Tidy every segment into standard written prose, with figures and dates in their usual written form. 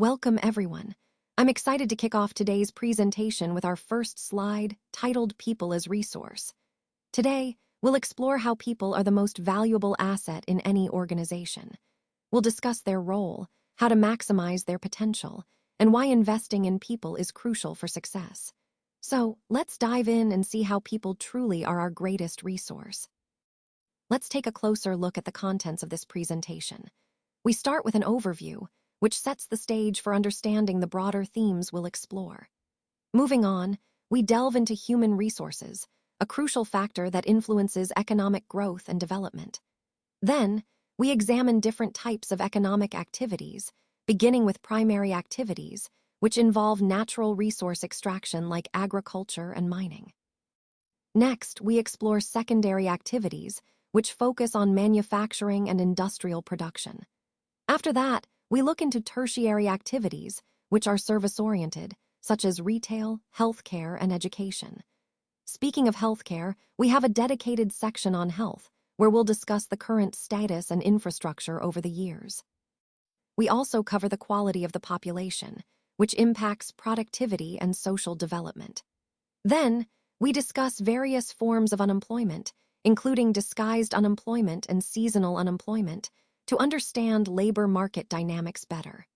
Welcome, everyone. I'm excited to kick off today's presentation with our first slide, titled People as Resource. Today, we'll explore how people are the most valuable asset in any organization. We'll discuss their role, how to maximize their potential, and why investing in people is crucial for success. So, let's dive in and see how people truly are our greatest resource. Let's take a closer look at the contents of this presentation. We start with an overview, which sets the stage for understanding the broader themes we'll explore. Moving on, we delve into human resources, a crucial factor that influences economic growth and development. Then, we examine different types of economic activities, beginning with primary activities, which involve natural resource extraction like agriculture and mining. Next, we explore secondary activities, which focus on manufacturing and industrial production. After that, we look into tertiary activities, which are service-oriented, such as retail, healthcare, and education. Speaking of healthcare, we have a dedicated section on health, where we'll discuss the current status and infrastructure over the years. We also cover the quality of the population, which impacts productivity and social development. Then, we discuss various forms of unemployment, including disguised unemployment and seasonal unemployment, to understand labor market dynamics better.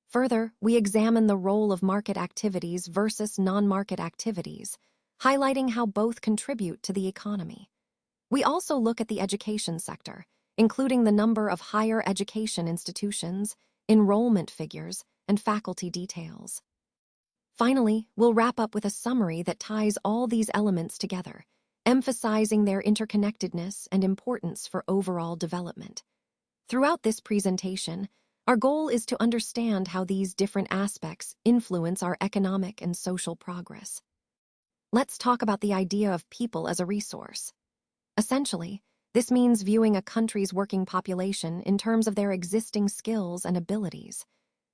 Further, we examine the role of market activities versus non-market activities, highlighting how both contribute to the economy. We also look at the education sector, including the number of higher education institutions, enrollment figures, and faculty details. Finally, we'll wrap up with a summary that ties all these elements together, emphasizing their interconnectedness and importance for overall development. Throughout this presentation, our goal is to understand how these different aspects influence our economic and social progress. Let's talk about the idea of people as a resource. Essentially, this means viewing a country's working population in terms of their existing skills and abilities.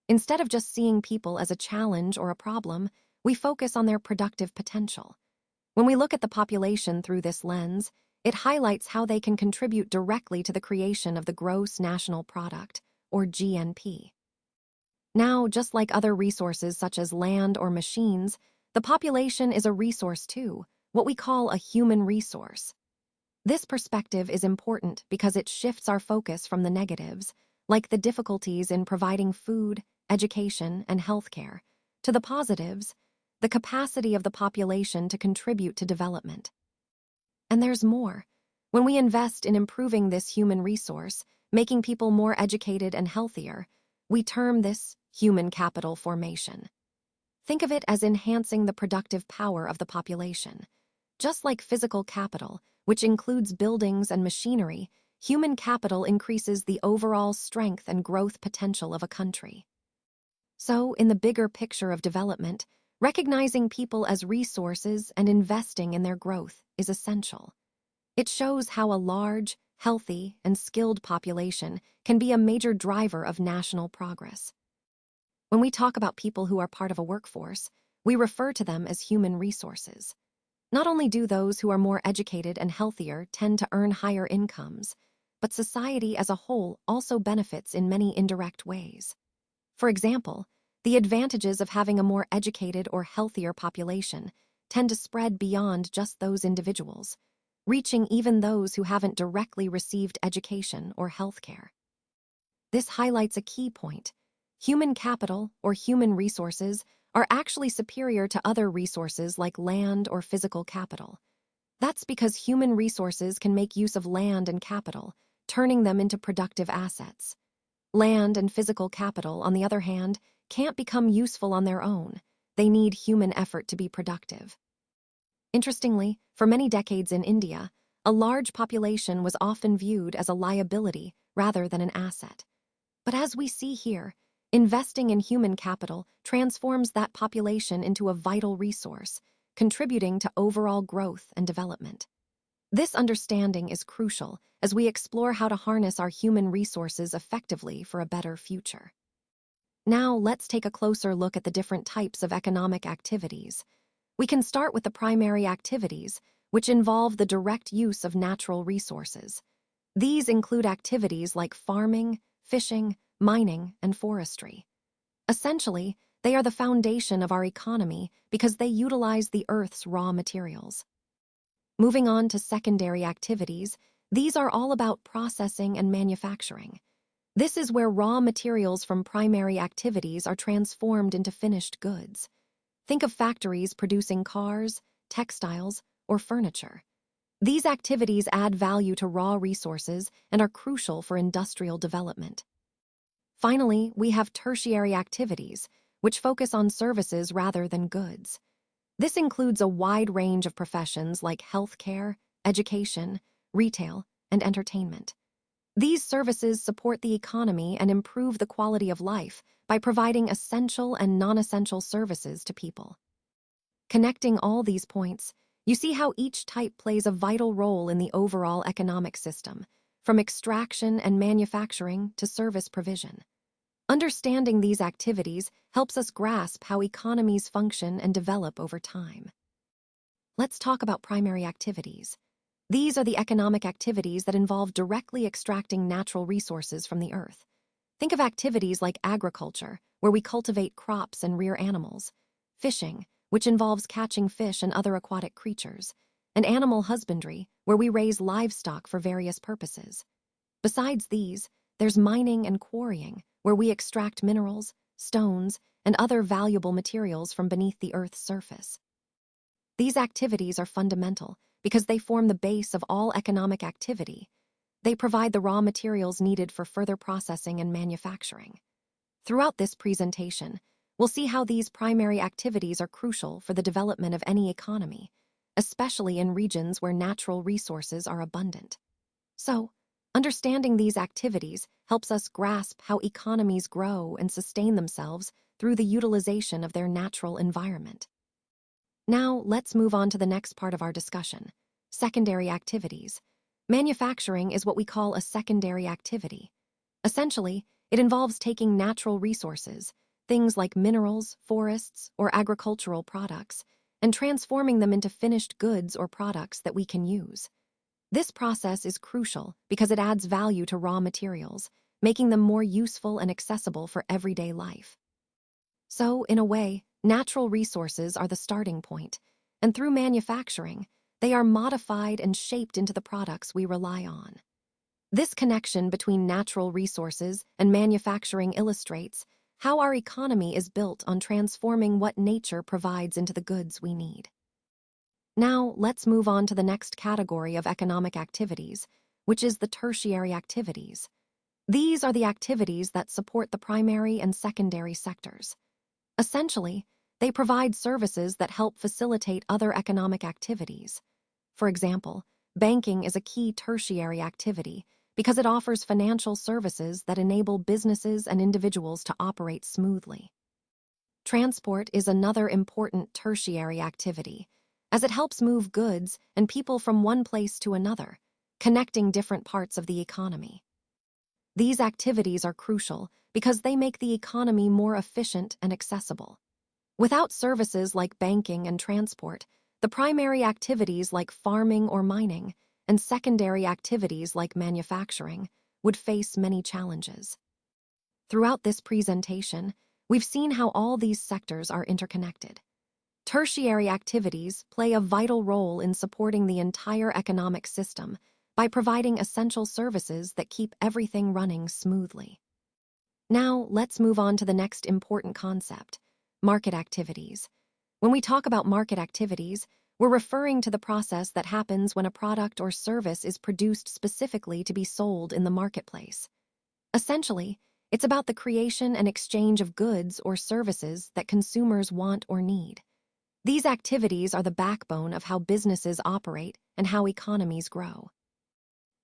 Instead of just seeing people as a challenge or a problem, we focus on their productive potential. When we look at the population through this lens, it highlights how they can contribute directly to the creation of the gross national product, or GNP. Now, just like other resources such as land or machines, the population is a resource too, what we call a human resource. This perspective is important because it shifts our focus from the negatives, like the difficulties in providing food, education, and healthcare, to the positives, the capacity of the population to contribute to development. And there's more. When we invest in improving this human resource, making people more educated and healthier, we term this human capital formation. Think of it as enhancing the productive power of the population. Just like physical capital, which includes buildings and machinery, human capital increases the overall strength and growth potential of a country. So, in the bigger picture of development, recognizing people as resources and investing in their growth is essential. It shows how a large, healthy, and skilled population can be a major driver of national progress. When we talk about people who are part of a workforce, we refer to them as human resources. Not only do those who are more educated and healthier tend to earn higher incomes, but society as a whole also benefits in many indirect ways. For example, the advantages of having a more educated or healthier population tend to spread beyond just those individuals, reaching even those who haven't directly received education or healthcare. This highlights a key point. Human capital, or human resources, are actually superior to other resources like land or physical capital. That's because human resources can make use of land and capital, turning them into productive assets. Land and physical capital, on the other hand, can't become useful on their own. They need human effort to be productive. Interestingly, for many decades in India, a large population was often viewed as a liability rather than an asset. But as we see here, investing in human capital transforms that population into a vital resource, contributing to overall growth and development. This understanding is crucial as we explore how to harness our human resources effectively for a better future. Now, let's take a closer look at the different types of economic activities. We can start with the primary activities, which involve the direct use of natural resources. These include activities like farming, fishing, mining, and forestry. Essentially, they are the foundation of our economy because they utilize the Earth's raw materials. Moving on to secondary activities, these are all about processing and manufacturing. This is where raw materials from primary activities are transformed into finished goods. Think of factories producing cars, textiles, or furniture. These activities add value to raw resources and are crucial for industrial development. Finally, we have tertiary activities, which focus on services rather than goods. This includes a wide range of professions like healthcare, education, retail, and entertainment. These services support the economy and improve the quality of life by providing essential and non-essential services to people. Connecting all these points, you see how each type plays a vital role in the overall economic system, from extraction and manufacturing to service provision. Understanding these activities helps us grasp how economies function and develop over time. Let's talk about primary activities. These are the economic activities that involve directly extracting natural resources from the earth. Think of activities like agriculture, where we cultivate crops and rear animals, fishing, which involves catching fish and other aquatic creatures, and animal husbandry, where we raise livestock for various purposes. Besides these, there's mining and quarrying, where we extract minerals, stones, and other valuable materials from beneath the Earth's surface. These activities are fundamental because they form the base of all economic activity. They provide the raw materials needed for further processing and manufacturing. Throughout this presentation, we'll see how these primary activities are crucial for the development of any economy, especially in regions where natural resources are abundant. So, understanding these activities helps us grasp how economies grow and sustain themselves through the utilization of their natural environment. Now, let's move on to the next part of our discussion, secondary activities. Manufacturing is what we call a secondary activity. Essentially, it involves taking natural resources, things like minerals, forests, or agricultural products, and transforming them into finished goods or products that we can use. This process is crucial because it adds value to raw materials, making them more useful and accessible for everyday life. So, in a way, natural resources are the starting point, and through manufacturing, they are modified and shaped into the products we rely on. This connection between natural resources and manufacturing illustrates how our economy is built on transforming what nature provides into the goods we need. Now, let's move on to the next category of economic activities, which is the tertiary activities. These are the activities that support the primary and secondary sectors. Essentially, they provide services that help facilitate other economic activities. For example, banking is a key tertiary activity because it offers financial services that enable businesses and individuals to operate smoothly. Transport is another important tertiary activity, as it helps move goods and people from one place to another, connecting different parts of the economy. These activities are crucial because they make the economy more efficient and accessible. Without services like banking and transport, the primary activities like farming or mining and secondary activities like manufacturing would face many challenges. Throughout this presentation, we've seen how all these sectors are interconnected. Tertiary activities play a vital role in supporting the entire economic system by providing essential services that keep everything running smoothly. Now, let's move on to the next important concept, market activities. When we talk about market activities, we're referring to the process that happens when a product or service is produced specifically to be sold in the marketplace. Essentially, it's about the creation and exchange of goods or services that consumers want or need. These activities are the backbone of how businesses operate and how economies grow.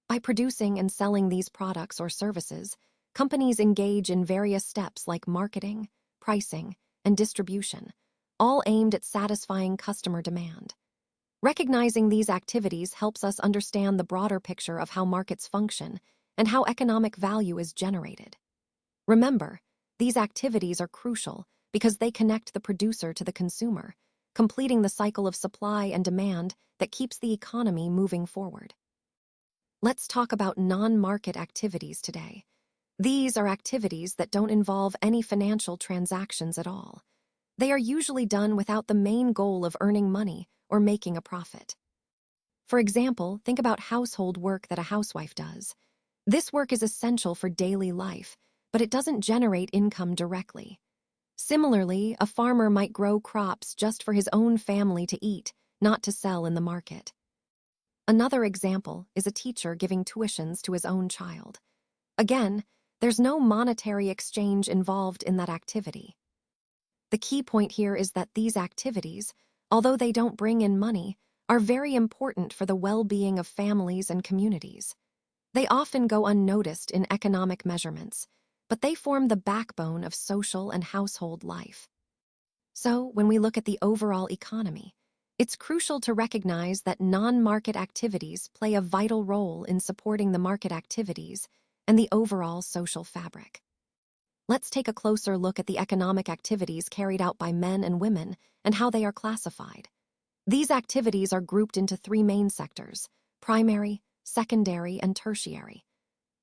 By producing and selling these products or services, companies engage in various steps like marketing, pricing, and distribution, all aimed at satisfying customer demand. Recognizing these activities helps us understand the broader picture of how markets function and how economic value is generated. Remember, these activities are crucial because they connect the producer to the consumer, completing the cycle of supply and demand that keeps the economy moving forward. Let's talk about non-market activities today. These are activities that don't involve any financial transactions at all. They are usually done without the main goal of earning money or making a profit. For example, think about household work that a housewife does. This work is essential for daily life, but it doesn't generate income directly. Similarly, a farmer might grow crops just for his own family to eat, not to sell in the market. Another example is a teacher giving tuitions to his own child. Again, there's no monetary exchange involved in that activity. The key point here is that these activities, although they don't bring in money, are very important for the well-being of families and communities. They often go unnoticed in economic measurements, but they form the backbone of social and household life. So, when we look at the overall economy, it's crucial to recognize that non-market activities play a vital role in supporting the market activities and the overall social fabric. Let's take a closer look at the economic activities carried out by men and women and how they are classified. These activities are grouped into three main sectors: primary, secondary, and tertiary.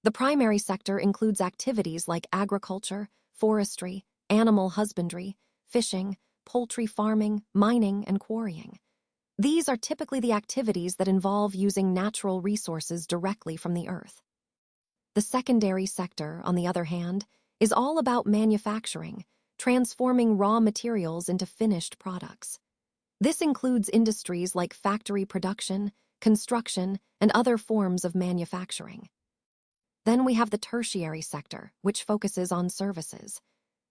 The primary sector includes activities like agriculture, forestry, animal husbandry, fishing, poultry farming, mining, and quarrying. These are typically the activities that involve using natural resources directly from the earth. The secondary sector, on the other hand, is all about manufacturing, transforming raw materials into finished products. This includes industries like factory production, construction, and other forms of manufacturing. Then we have the tertiary sector, which focuses on services.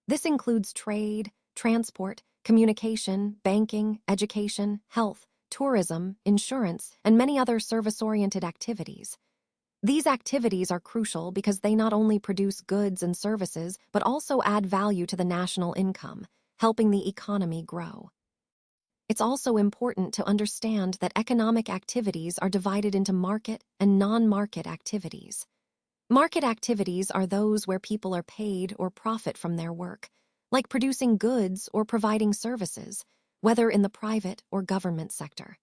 This includes trade, transport, communication, banking, education, health, tourism, insurance, and many other service-oriented activities. These activities are crucial because they not only produce goods and services, but also add value to the national income, helping the economy grow. It's also important to understand that economic activities are divided into market and non-market activities. Market activities are those where people are paid or profit from their work, like producing goods or providing services, whether in the private or government sector.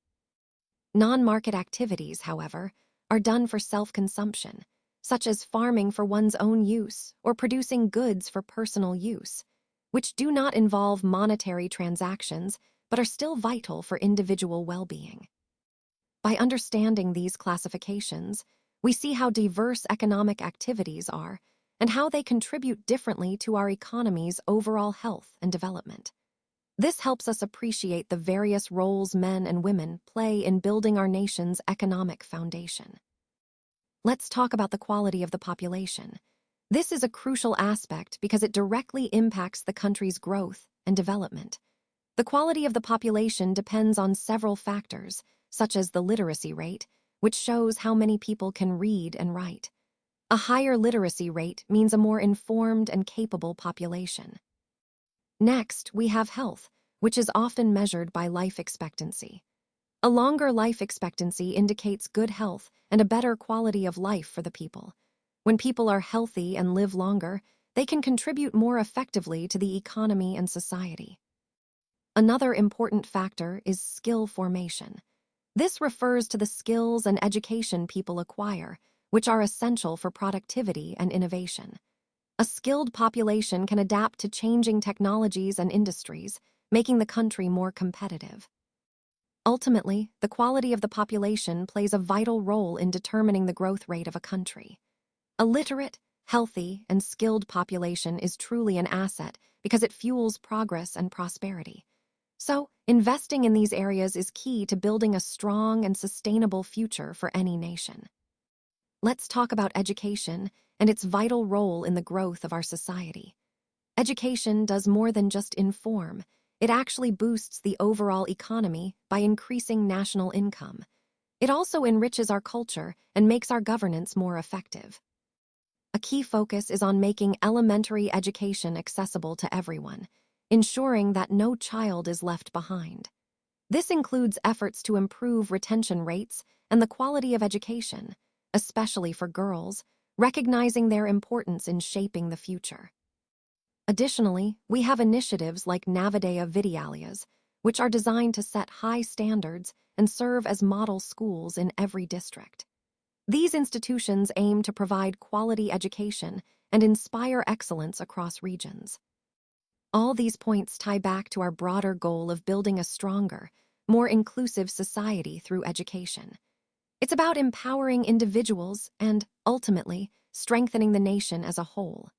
Non-market activities, however, are done for self-consumption, such as farming for one's own use or producing goods for personal use, which do not involve monetary transactions but are still vital for individual well-being. By understanding these classifications, we see how diverse economic activities are and how they contribute differently to our economy's overall health and development. This helps us appreciate the various roles men and women play in building our nation's economic foundation. Let's talk about the quality of the population. This is a crucial aspect because it directly impacts the country's growth and development. The quality of the population depends on several factors, such as the literacy rate, which shows how many people can read and write. A higher literacy rate means a more informed and capable population. Next, we have health, which is often measured by life expectancy. A longer life expectancy indicates good health and a better quality of life for the people. When people are healthy and live longer, they can contribute more effectively to the economy and society. Another important factor is skill formation. This refers to the skills and education people acquire, which are essential for productivity and innovation. A skilled population can adapt to changing technologies and industries, making the country more competitive. Ultimately, the quality of the population plays a vital role in determining the growth rate of a country. A literate, healthy, and skilled population is truly an asset because it fuels progress and prosperity. So, investing in these areas is key to building a strong and sustainable future for any nation. Let's talk about education and its vital role in the growth of our society. Education does more than just inform. It actually boosts the overall economy by increasing national income. It also enriches our culture and makes our governance more effective. A key focus is on making elementary education accessible to everyone, ensuring that no child is left behind. This includes efforts to improve retention rates and the quality of education, especially for girls, recognizing their importance in shaping the future. Additionally, we have initiatives like Navodaya Vidyalayas, which are designed to set high standards and serve as model schools in every district. These institutions aim to provide quality education and inspire excellence across regions. All these points tie back to our broader goal of building a stronger, more inclusive society through education. It's about empowering individuals and, ultimately, strengthening the nation as a whole.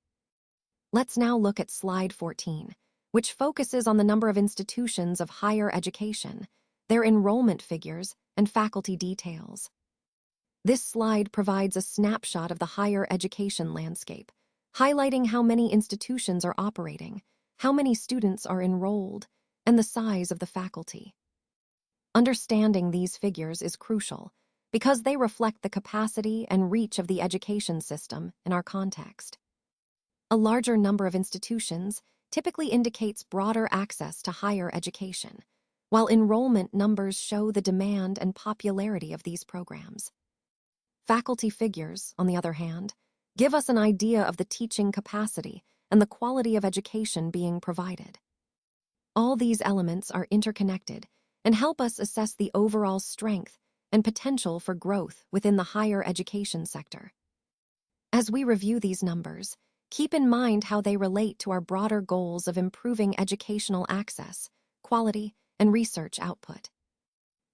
Let's now look at slide 14, which focuses on the number of institutions of higher education, their enrollment figures, and faculty details. This slide provides a snapshot of the higher education landscape, highlighting how many institutions are operating, how many students are enrolled, and the size of the faculty. Understanding these figures is crucial because they reflect the capacity and reach of the education system in our context. A larger number of institutions typically indicates broader access to higher education, while enrollment numbers show the demand and popularity of these programs. Faculty figures, on the other hand, give us an idea of the teaching capacity and the quality of education being provided. All these elements are interconnected and help us assess the overall strength and potential for growth within the higher education sector. As we review these numbers, keep in mind how they relate to our broader goals of improving educational access, quality, and research output.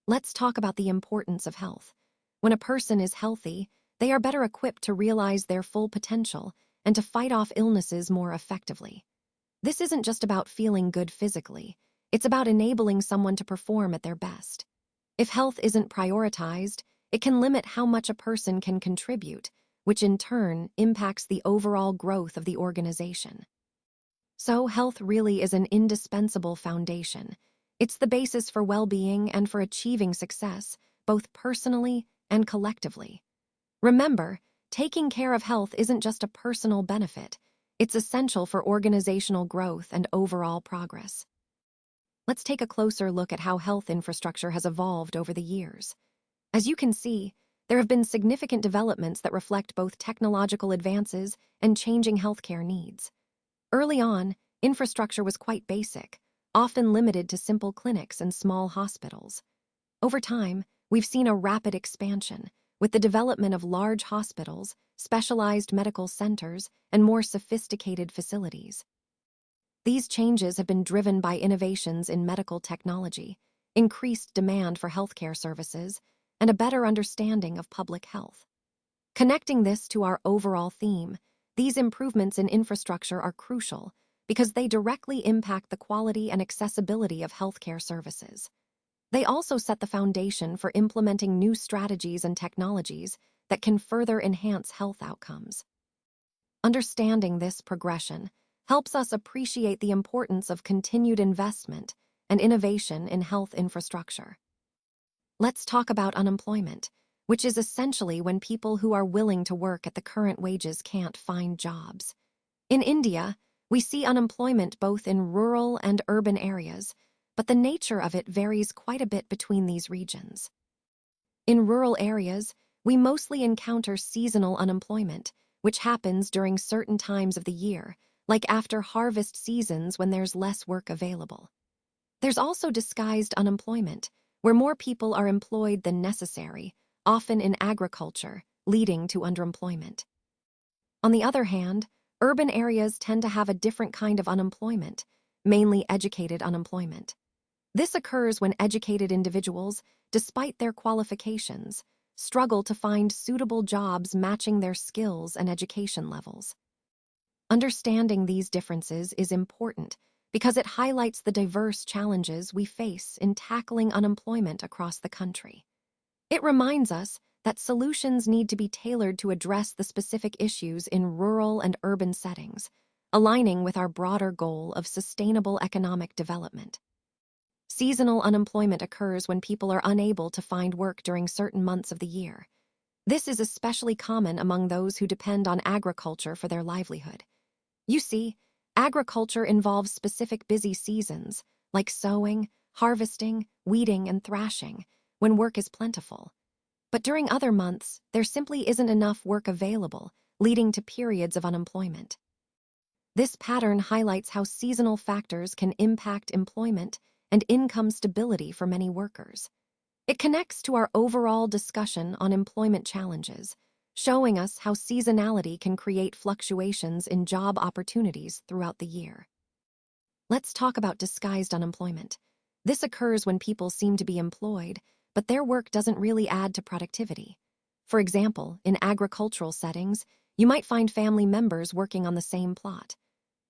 Let's talk about the importance of health. When a person is healthy, they are better equipped to realize their full potential and to fight off illnesses more effectively. This isn't just about feeling good physically, it's about enabling someone to perform at their best. If health isn't prioritized, it can limit how much a person can contribute, which in turn impacts the overall growth of the organization. So, health really is an indispensable foundation. It's the basis for well-being and for achieving success, both personally and collectively. Remember, taking care of health isn't just a personal benefit, it's essential for organizational growth and overall progress. Let's take a closer look at how health infrastructure has evolved over the years. As you can see, there have been significant developments that reflect both technological advances and changing healthcare needs. Early on, infrastructure was quite basic, often limited to simple clinics and small hospitals. Over time, we've seen a rapid expansion, with the development of large hospitals, specialized medical centers, and more sophisticated facilities. These changes have been driven by innovations in medical technology, increased demand for healthcare services, and a better understanding of public health. Connecting this to our overall theme, these improvements in infrastructure are crucial because they directly impact the quality and accessibility of healthcare services. They also set the foundation for implementing new strategies and technologies that can further enhance health outcomes. Understanding this progression helps us appreciate the importance of continued investment and innovation in health infrastructure. Let's talk about unemployment, which is essentially when people who are willing to work at the current wages can't find jobs. In India, we see unemployment both in rural and urban areas, but the nature of it varies quite a bit between these regions. In rural areas, we mostly encounter seasonal unemployment, which happens during certain times of the year, like after harvest seasons when there's less work available. There's also disguised unemployment, where more people are employed than necessary, often in agriculture, leading to underemployment. On the other hand, urban areas tend to have a different kind of unemployment, mainly educated unemployment. This occurs when educated individuals, despite their qualifications, struggle to find suitable jobs matching their skills and education levels. Understanding these differences is important because it highlights the diverse challenges we face in tackling unemployment across the country. It reminds us that solutions need to be tailored to address the specific issues in rural and urban settings, aligning with our broader goal of sustainable economic development. Seasonal unemployment occurs when people are unable to find work during certain months of the year. This is especially common among those who depend on agriculture for their livelihood. You see, agriculture involves specific busy seasons, like sowing, harvesting, weeding, and thrashing, when work is plentiful. But during other months, there simply isn't enough work available, leading to periods of unemployment. This pattern highlights how seasonal factors can impact employment and income stability for many workers. It connects to our overall discussion on employment challenges, showing us how seasonality can create fluctuations in job opportunities throughout the year. Let's talk about disguised unemployment. This occurs when people seem to be employed, but their work doesn't really add to productivity. For example, in agricultural settings, you might find family members working on the same plot.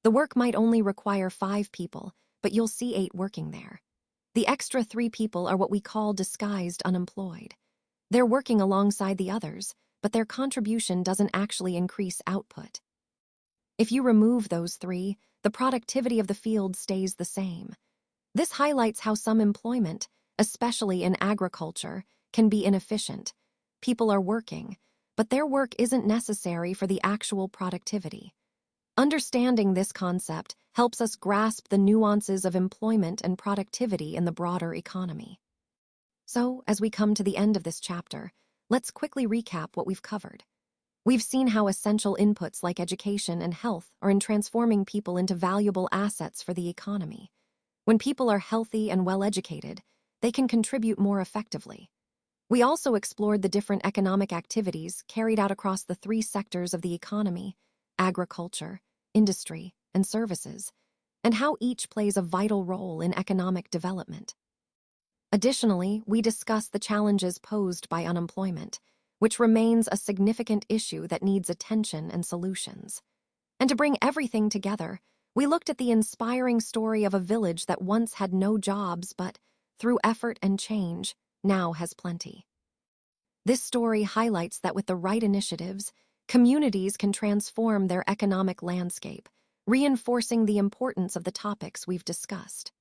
The work might only require 5 people, but you'll see 8 working there. The extra 3 people are what we call disguised unemployed. They're working alongside the others, but their contribution doesn't actually increase output. If you remove those 3, the productivity of the field stays the same. This highlights how some employment, especially in agriculture, can be inefficient. People are working, but their work isn't necessary for the actual productivity. Understanding this concept helps us grasp the nuances of employment and productivity in the broader economy. So, as we come to the end of this chapter, let's quickly recap what we've covered. We've seen how essential inputs like education and health are in transforming people into valuable assets for the economy. When people are healthy and well-educated, they can contribute more effectively. We also explored the different economic activities carried out across the 3 sectors of the economy: agriculture, industry, and services, and how each plays a vital role in economic development. Additionally, we discussed the challenges posed by unemployment, which remains a significant issue that needs attention and solutions. And to bring everything together, we looked at the inspiring story of a village that once had no jobs but, through effort and change, now has plenty. This story highlights that with the right initiatives, communities can transform their economic landscape, reinforcing the importance of the topics we've discussed.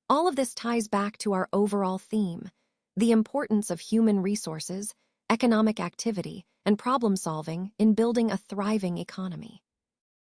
All of this ties back to our overall theme: the importance of human resources, economic activity, and problem-solving in building a thriving economy.